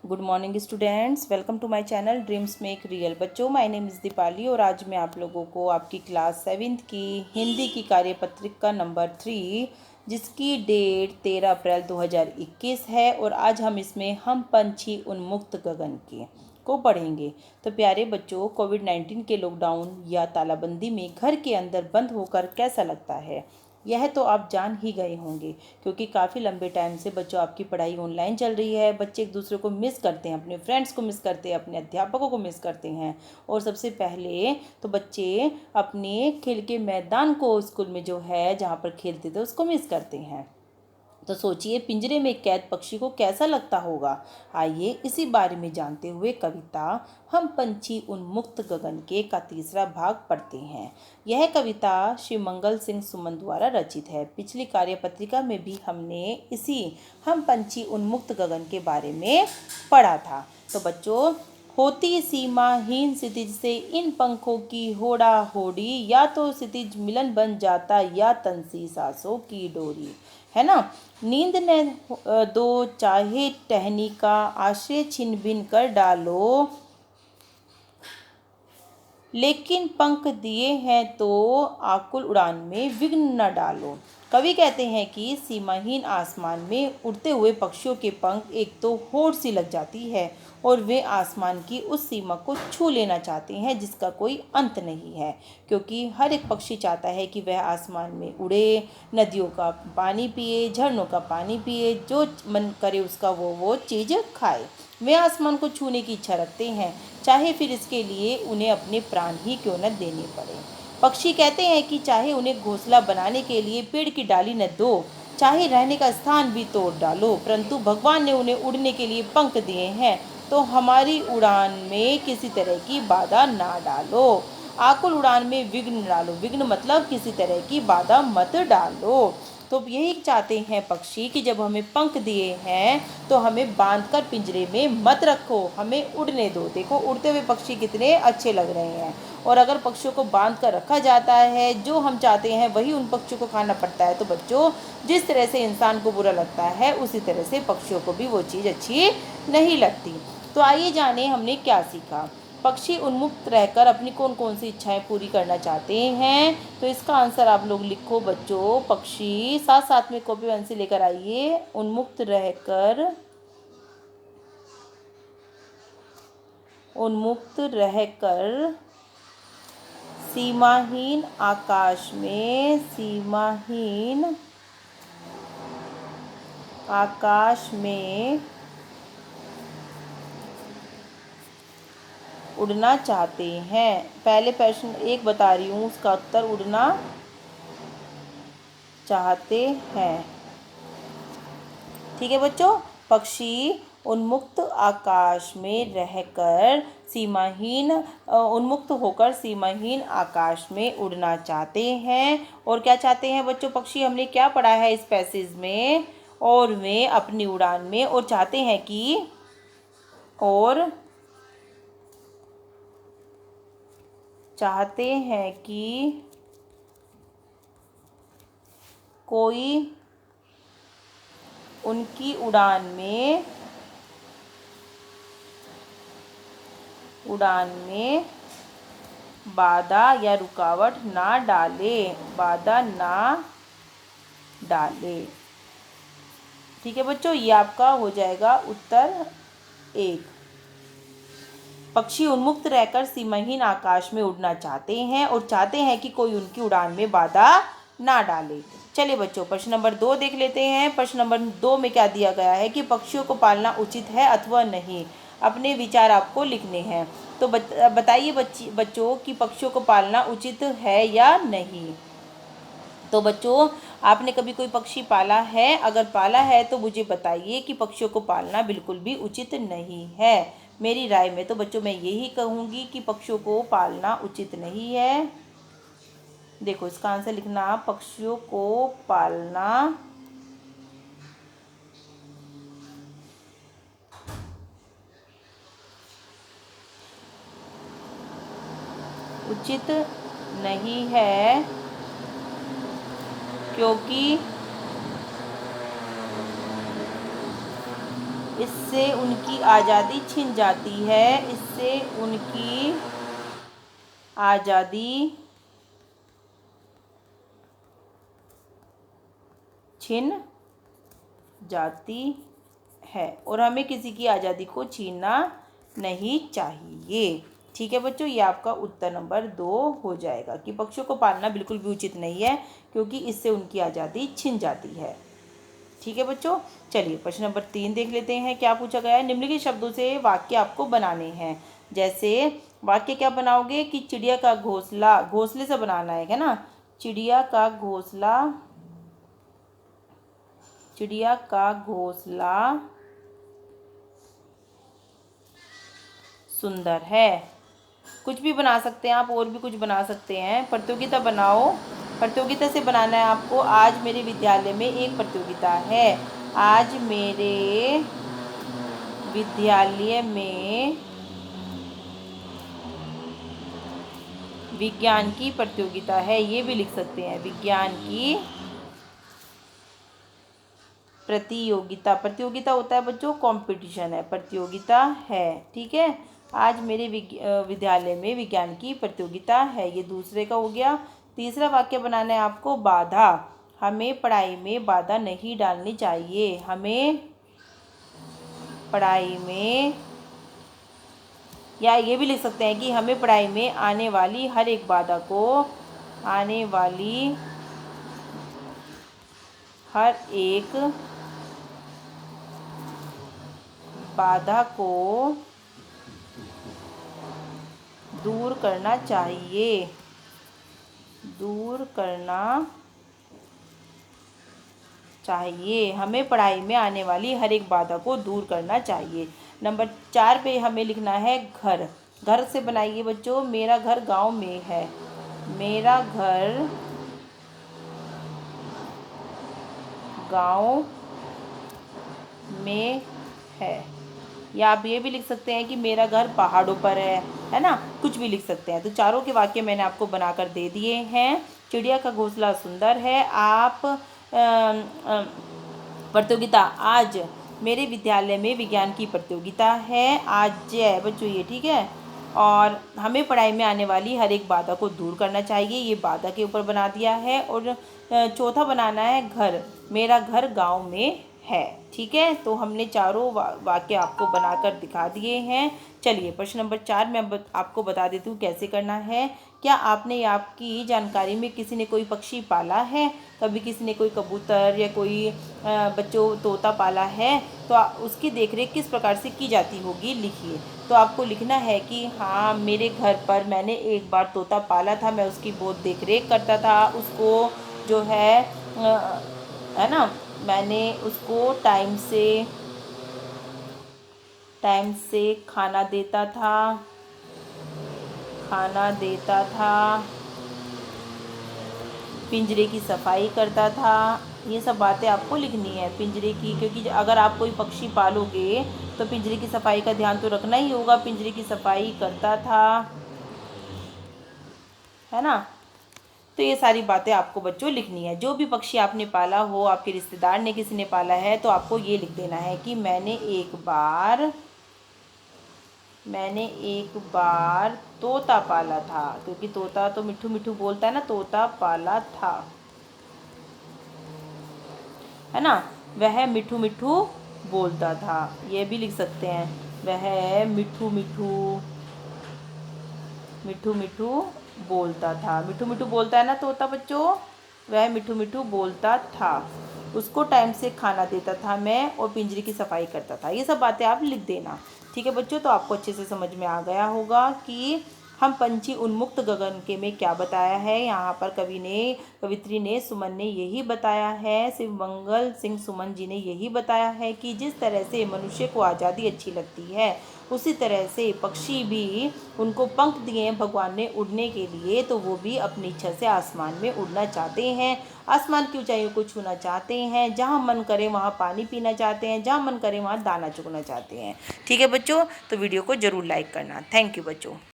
Good morning students, welcome to my channel dreams make real. बच्चों, my name is Deepali और आज मैं आप लोगों को आपकी क्लास 7th की हिंदी की कार्यपत्रिका नंबर 3 जिसकी डेट 13 अप्रैल 2021 है और आज हम इसमें हम पंछी उन्मुक्त गगन के को पढ़ेंगे। तो प्यारे बच्चों, कोविड-19 के लॉकडाउन या तालाबंदी में घर के अंदर बंद होकर कैसा लगता है, यह तो आप जान ही गए होंगे क्योंकि काफ़ी लंबे टाइम से बच्चों आपकी पढ़ाई ऑनलाइन चल रही है। बच्चे एक दूसरे को मिस करते हैं, अपने फ्रेंड्स को मिस करते हैं, अपने अध्यापकों को मिस करते हैं और सबसे पहले तो बच्चे अपने खेल के मैदान को स्कूल में जो है जहाँ पर खेलते थे उसको मिस करते हैं। तो सोचिए पिंजरे में कैद पक्षी को कैसा लगता होगा। आइए इसी बारे में जानते हुए कविता हम पंछी उन्मुक्त गगन के का तीसरा भाग पढ़ते हैं। यह कविता श्री मंगल सिंह सुमन द्वारा रचित है। पिछली कार्यपत्रिका में भी हमने इसी हम पंछी उन्मुक्त गगन के बारे में पढ़ा था। तो बच्चों, होती सीमाहीन क्षितिज से इन पंखों की होड़ा होड़ी, या तो क्षितिज मिलन बन जाता या तंसी सांसों की डोरी, है ना। नींद ने दो चाहे टहनी का आश्रय छिन भिन कर डालो, लेकिन पंख दिए हैं तो आकुल उड़ान में विघ्न न डालो। कवि कहते हैं कि सीमाहीन आसमान में उड़ते हुए पक्षियों के पंख एक तो होड़ सी लग जाती है और वे आसमान की उस सीमा को छू लेना चाहते हैं जिसका कोई अंत नहीं है, क्योंकि हर एक पक्षी चाहता है कि वह आसमान में उड़े, नदियों का पानी पिए, झरनों का पानी पिए, जो मन करे उसका वो चीज़ खाए। वे आसमान को छूने की इच्छा रखते हैं, चाहे फिर इसके लिए उन्हें अपने प्राण ही क्यों न देने पड़े। पक्षी कहते हैं कि चाहे उन्हें घोंसला बनाने के लिए पेड़ की डाली न दो, चाहे रहने का स्थान भी तोड़ डालो, परंतु भगवान ने उन्हें उड़ने के लिए पंख दिए हैं, तो हमारी उड़ान में किसी तरह की बाधा ना डालो। आकुल उड़ान में विघ्न डालो, विघ्न मतलब किसी तरह की बाधा मत डालो। तो यही चाहते हैं पक्षी कि जब हमें पंख दिए हैं तो हमें बांधकर पिंजरे में मत रखो, हमें उड़ने दो। देखो उड़ते हुए पक्षी कितने अच्छे लग रहे हैं, और अगर पक्षियों को बांध कर रखा जाता है, जो हम चाहते हैं वही उन पक्षियों को खाना पड़ता है। तो बच्चों, जिस तरह से इंसान को बुरा लगता है उसी तरह से पक्षियों को भी वो चीज़ अच्छी नहीं लगती। तो आइए जाने हमने क्या सीखा। पक्षी उन्मुक्त रहकर अपनी कौन कौन सी इच्छाएं पूरी करना चाहते हैं, तो इसका आंसर आप लोग लिखो बच्चों। पक्षी साथ साथ में कॉपी पेंसिल लेकर आइए। उन्मुक्त रहकर सीमाहीन आकाश में उड़ना चाहते हैं। पहले प्रश्न एक बता रही हूँ, उसका उत्तर उड़ना चाहते हैं। ठीक है बच्चों, पक्षी उन्मुक्त आकाश में रहकर उन्मुक्त होकर सीमाहीन आकाश में उड़ना चाहते हैं। और क्या चाहते हैं बच्चों पक्षी, हमने क्या पढ़ा है इस पैसेज में, और वे अपनी उड़ान में और चाहते हैं कि कोई उनकी उड़ान में बाधा या रुकावट ना डाले। ठीक है बच्चों, ये आपका हो जाएगा उत्तर 1। पक्षी उन्मुक्त रहकर सीमाहीन आकाश में उड़ना चाहते हैं और चाहते हैं कि कोई उनकी उड़ान में बाधा ना डाले। चलिए बच्चों, प्रश्न नंबर 2 देख लेते हैं। प्रश्न नंबर 2 में क्या दिया गया है कि पक्षियों को पालना उचित है अथवा नहीं। अपने विचार आपको लिखने हैं। तो बताइए बच्चों कि पक्षियों को पालना उचित है या नहीं। तो बच्चों, आपने कभी कोई पक्षी पाला है? अगर पाला है तो मुझे बताइए कि पक्षियों को पालना बिल्कुल भी उचित नहीं है। मेरी राय में तो बच्चों मैं यही कहूँगी कि पक्षियों को पालना उचित नहीं है। देखो इसका आंसर लिखना, पक्षियों को पालना उचित नहीं है क्योंकि इससे उनकी आज़ादी छिन जाती है, इससे उनकी आज़ादी छिन जाती है और हमें किसी की आज़ादी को छीनना नहीं चाहिए। ठीक है बच्चों, ये आपका उत्तर नंबर 2 हो जाएगा कि पक्षियों को पालना बिल्कुल भी उचित नहीं है क्योंकि इससे उनकी आज़ादी छिन जाती है। ठीक है बच्चों, चलिए प्रश्न नंबर 3 देख लेते हैं क्या पूछा गया है। निम्नलिखित शब्दों से वाक्य आपको बनाने हैं। जैसे वाक्य क्या बनाओगे कि चिड़िया का घोंसला, घोंसले से बनाना है ना। चिड़िया का घोंसला, चिड़िया का घोंसला सुंदर है। कुछ भी बना सकते हैं आप, और भी कुछ बना सकते हैं। प्रतियोगिता बनाओ, प्रतियोगिता से बनाना है आपको। आज मेरे विद्यालय में एक प्रतियोगिता है। आज मेरे विद्यालय में विज्ञान की प्रतियोगिता है, ये भी लिख सकते हैं। विज्ञान की प्रतियोगिता, प्रतियोगिता होता है बच्चों कंपटीशन है, प्रतियोगिता है। ठीक है, आज मेरे विद्यालय में विज्ञान की प्रतियोगिता है, ये दूसरे का हो गया। तीसरा वाक्य बनाना है आपको बाधा। हमें पढ़ाई में बाधा नहीं डालनी चाहिए, हमें पढ़ाई में, या ये भी लिख सकते हैं कि हमें पढ़ाई में आने वाली हर एक बाधा को, आने वाली हर एक बाधा को दूर करना चाहिए, दूर करना चाहिए। हमें पढ़ाई में आने वाली हर एक बाधा को दूर करना चाहिए। नंबर 4 पे हमें लिखना है घर। घर से बनाइए बच्चों। मेरा घर गांव में है, मेरा घर गांव में है। या आप ये भी लिख सकते हैं कि मेरा घर पहाड़ों पर है ना, कुछ भी लिख सकते हैं। तो चारों के वाक्य मैंने आपको बनाकर दे दिए हैं। चिड़िया का घोंसला सुंदर है। आप प्रतियोगिता, आज मेरे विद्यालय में विज्ञान की प्रतियोगिता है, आज है बच्चों ये। ठीक है, और हमें पढ़ाई में आने वाली हर एक बाधा को दूर करना चाहिए, ये बाधा के ऊपर बना दिया है। और चौथा बनाना है घर। मेरा घर गांव में है। ठीक है, तो हमने चारों वाक्य आपको बनाकर दिखा दिए हैं। चलिए प्रश्न नंबर 4 मैं आपको बता देती हूँ कैसे करना है। क्या आपने, आपकी जानकारी में किसी ने कोई पक्षी पाला है? कभी किसी ने कोई कबूतर या कोई बच्चों तोता पाला है, तो उसकी देखरेख किस प्रकार से की जाती होगी, लिखिए। तो आपको लिखना है कि हाँ, मेरे घर पर मैंने एक बार तोता पाला था, मैं उसकी बहुत देखरेख करता था, उसको जो है ना, मैंने उसको टाइम से खाना देता था, पिंजरे की सफाई करता था। ये सब बातें आपको लिखनी है पिंजरे की, क्योंकि अगर आप कोई पक्षी पालोगे तो पिंजरे की सफाई का ध्यान तो रखना ही होगा। पिंजरे की सफाई करता था, है ना। तो ये सारी बातें आपको बच्चों लिखनी है। जो भी पक्षी आपने पाला हो, आपके रिश्तेदार ने किसी ने पाला है, तो आपको ये लिख देना है कि मैंने एक बार तोता पाला था, क्योंकि तोता तो मिठू मिठू बोलता है ना, तोता पाला था, है ना। वह मिठू मिठू बोलता था, ये भी लिख सकते हैं। वह मिठू मिठू बोलता था। मिठू मिठू बोलता है ना तोता बच्चों, वह मिठू मिठू बोलता था। उसको टाइम से खाना देता था मैं, और पिंजरे की सफाई करता था। ये सब बातें आप लिख देना। ठीक है बच्चों, तो आपको अच्छे से समझ में आ गया होगा कि हम पंछी उन्मुक्त गगन के में क्या बताया है। यहाँ पर कवित्री ने, सुमन ने यही बताया है, शिव मंगल सिंह सुमन जी ने यही बताया है कि जिस तरह से मनुष्य को आज़ादी अच्छी लगती है, उसी तरह से पक्षी भी, उनको पंख दिए हैं भगवान ने उड़ने के लिए, तो वो भी अपनी इच्छा से आसमान में उड़ना चाहते हैं, आसमान की ऊंचाइयों को छूना चाहते हैं, जहाँ मन करे वहाँ पानी पीना चाहते हैं, जहाँ मन करे वहाँ दाना चुगना चाहते हैं। ठीक है बच्चों, तो वीडियो को ज़रूर लाइक करना। थैंक यू बच्चों।